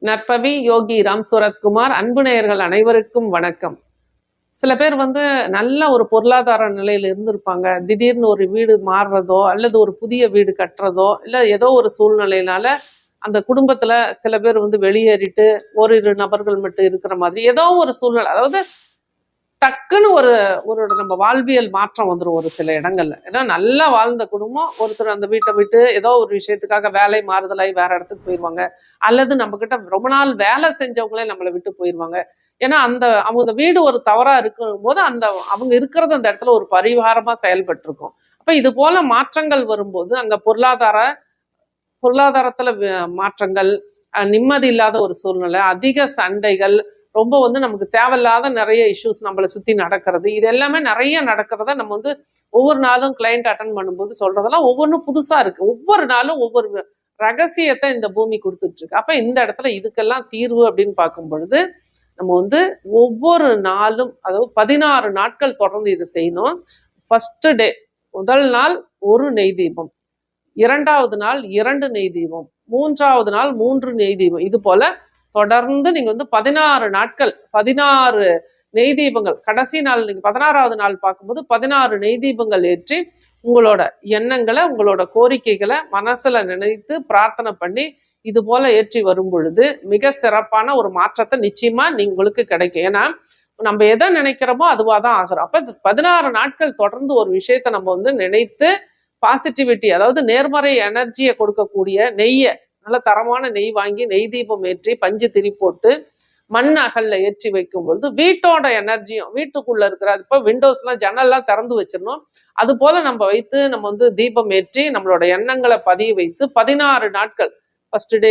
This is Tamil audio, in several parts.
நற்பவி யோகி ராம் சூரத்குமார். அன்பு நேயர்கள் அனைவருக்கும் வணக்கம். சில பேர் நல்ல ஒரு பொருளாதார நிலையில இருந்திருப்பாங்க. திடீர்னு ஒரு வீடு மாறுறதோ அல்லது ஒரு புதிய வீடு கட்டுறதோ இல்லை ஏதோ ஒரு சூழ்நிலையினால அந்த குடும்பத்துல சில பேர் வெளியேறிட்டு ஓரிரு நபர்கள் மட்டும் இருக்கிற மாதிரி ஏதோ ஒரு சூழ்நிலை, அதாவது டக்குன்னு ஒரு ஒரு நம்ம வாழ்வியல் மாற்றம் வந்துடும் ஒரு சில இடங்கள்ல. ஏன்னா நல்லா வாழ்ந்த குடும்பம் ஒருத்தர் அந்த வீட்டை விட்டு ஏதோ ஒரு விஷயத்துக்காக வேலை மாறுதலாகி வேற இடத்துக்கு போயிடுவாங்க, அல்லது நம்ம கிட்ட ரொம்ப நாள் வேலை செஞ்சவங்களே நம்மளை விட்டு போயிடுவாங்க. ஏன்னா அவங்க வீடு ஒரு தவறா இருக்கும் போது அவங்க இருக்கிறது அந்த இடத்துல ஒரு பரிகாரமா செயல்பட்டு இருக்கும். அப்ப இது போல மாற்றங்கள் வரும்போது அங்க பொருளாதாரத்துல மாற்றங்கள், நிம்மதி இல்லாத ஒரு சூழ்நிலை, அதிக சண்டைகள், ரொம்ப நமக்கு தேவையில்லாத நிறைய இஷ்யூஸ் நம்மளை சுற்றி நடக்கிறது, இது எல்லாமே நிறைய நடக்கிறத நம்ம ஒவ்வொரு நாளும் கிளைண்ட் அட்டன் பண்ணும்போது சொல்றதெல்லாம் ஒவ்வொன்றும் புதுசாக இருக்குது. ஒவ்வொரு நாளும் ஒவ்வொரு ரகசியத்தை இந்த பூமி கொடுத்துட்டு இருக்கு. அப்போ இந்த இடத்துல இதுக்கெல்லாம் தீர்வு அப்படின்னு பார்க்கும் பொழுது நம்ம ஒவ்வொரு நாளும், அதாவது 16 நாட்கள் தொடர்ந்து இது செய்யணும். ஃபர்ஸ்ட் டே, முதல் நாள் ஒரு நெய் தீபம், 2வது நாள் 2 நெய் தீபம், 3வது நாள் 3 நெய் தீபம், இது போல தொடர்ந்து நீங்க 16 நாட்கள் 16 நெய் தீபங்கள், கடைசி நாள் நீங்க 16வது நாள் பார்க்கும்போது 16 நெய் தீபங்கள் ஏற்றி உங்களோட எண்ணங்களை, உங்களோட கோரிக்கைகளை மனசுல நினைத்து பிரார்த்தனை பண்ணி இது போல ஏற்றி வரும் பொழுது மிக சிறப்பான ஒரு மாற்றத்தை நிச்சயமா உங்களுக்கு கிடைக்கும். ஏன்னா நம்ம எதை நினைக்கிறோமோ அதுவாதான் ஆகிறோம். அப்ப 16 நாட்கள் தொடர்ந்து ஒரு விஷயத்த நம்ம நினைத்து பாசிட்டிவிட்டி, அதாவது நேர்மறை எனர்ஜியை கொடுக்கக்கூடிய நெய்யை, நல்ல தரமான நெய் வாங்கி நெய் தீபம் ஏற்றி பஞ்சு திரி போட்டு மண் அகல்ல ஏற்றி வைக்கும் பொழுது வீட்டோட எனர்ஜியும், வீட்டுக்குள்ள இருக்கிற இப்போ விண்டோஸ்லாம் ஜன்னல்லாம் திறந்து வச்சிடணும். அது போல நம்ம வைத்து நம்ம தீபம் ஏற்றி நம்மளோட எண்ணங்களை பதிய வைத்து 16 நாட்கள், ஃபர்ஸ்ட் டே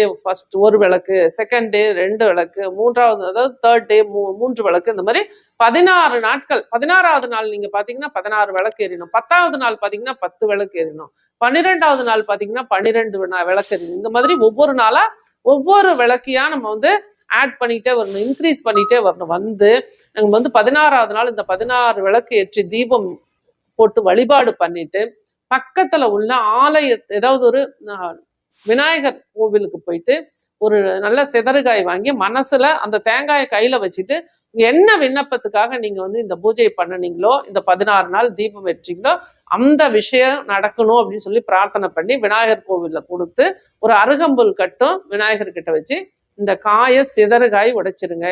ஒரு விளக்கு, செகண்ட் டே 2 விளக்கு, 3வது அதாவது தேர்ட் டே 3 விளக்கு, இந்த மாதிரி 16 நாட்கள். 16வது நாள் நீங்க பாத்தீங்கன்னா 16 விளக்கு ஏறினோம், 10வது நாள் பாத்தீங்கன்னா 10 விளக்கு ஏறினோம், 12வது நாள் பாத்தீங்கன்னா 12 விளக்கு ஏறினோம். இந்த மாதிரி ஒவ்வொரு நாளா ஒவ்வொரு விளக்கையா நம்ம ஆட் பண்ணிட்டே வரணும், இன்க்ரீஸ் பண்ணிட்டே வரணும். நம்ம 16வது நாள் இந்த 16 விளக்கு ஏற்றி தீபம் போட்டு வழிபாடு பண்ணிட்டு பக்கத்துல உள்ள ஆலய, ஏதாவது ஒரு விநாயகர் கோவிலுக்கு போயிட்டு ஒரு நல்ல சிதறுகாய் வாங்கி மனசுல அந்த தேங்காயை கையில வச்சுட்டு என்ன விண்ணப்பத்துக்காக நீங்க இந்த பூஜை பண்ணனீங்களோ, இந்த 16 நாள் தீபம் வெற்றீங்களோ அந்த விஷயம் நடக்கணும் அப்படின்னு சொல்லி பிரார்த்தனை பண்ணி விநாயகர் கோவில்ல கொடுத்து ஒரு அருகம்புல் கட்டும் விநாயகர் கிட்ட வச்சு இந்த காயை சிதறுகாய் உடைச்சிருங்க.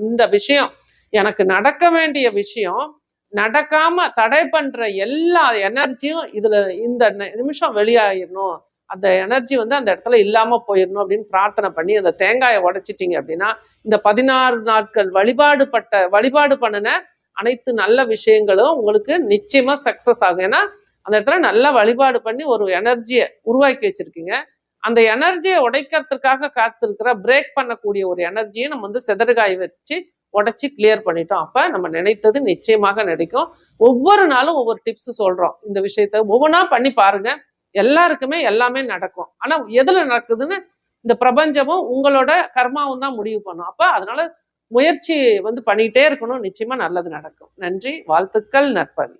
இந்த விஷயம் எனக்கு நடக்க வேண்டிய விஷயம் நடக்காம தடை பண்ற எல்லா எனர்ஜியும் இதுல இந்த நிமிஷம் வெளியாயிடணும், அந்த எனர்ஜி அந்த இடத்துல இல்லாம போயிடணும் அப்படின்னு பிரார்த்தனை பண்ணி அந்த தேங்காயை உடைச்சிட்டீங்க அப்படின்னா இந்த 16 நாட்கள் வழிபாடு பண்ணின அனைத்து நல்ல விஷயங்களும் உங்களுக்கு நிச்சயமா சக்சஸ் ஆகும். ஏன்னா அந்த இடத்துல நல்லா வழிபாடு பண்ணி ஒரு எனர்ஜியை உருவாக்கி வச்சிருக்கீங்க. அந்த எனர்ஜியை உடைக்கிறதுக்காக காத்திருக்கிற பிரேக் பண்ணக்கூடிய ஒரு எனர்ஜியை நம்ம சிதறுகாய் வச்சு உடைச்சி கிளியர் பண்ணிட்டோம். அப்ப நம்ம நினைத்தது நிச்சயமாக நடக்கும். ஒவ்வொரு நாளும் ஒவ்வொரு டிப்ஸ் சொல்றோம். இந்த விஷயத்த ஒவ்வொன்றா பண்ணி பாருங்க, எல்லாருக்குமே எல்லாமே நடக்கும். ஆனா எதுல நடக்குதுன்னு இந்த பிரபஞ்சமும் உங்களோட கர்மாவும் தான் முடிவு பண்ணும். அப்ப அதனால முயற்சி பண்ணிட்டே இருக்கணும், நிச்சயமா நல்லது நடக்கும். நன்றி, வாழ்த்துக்கள், நற்பவி.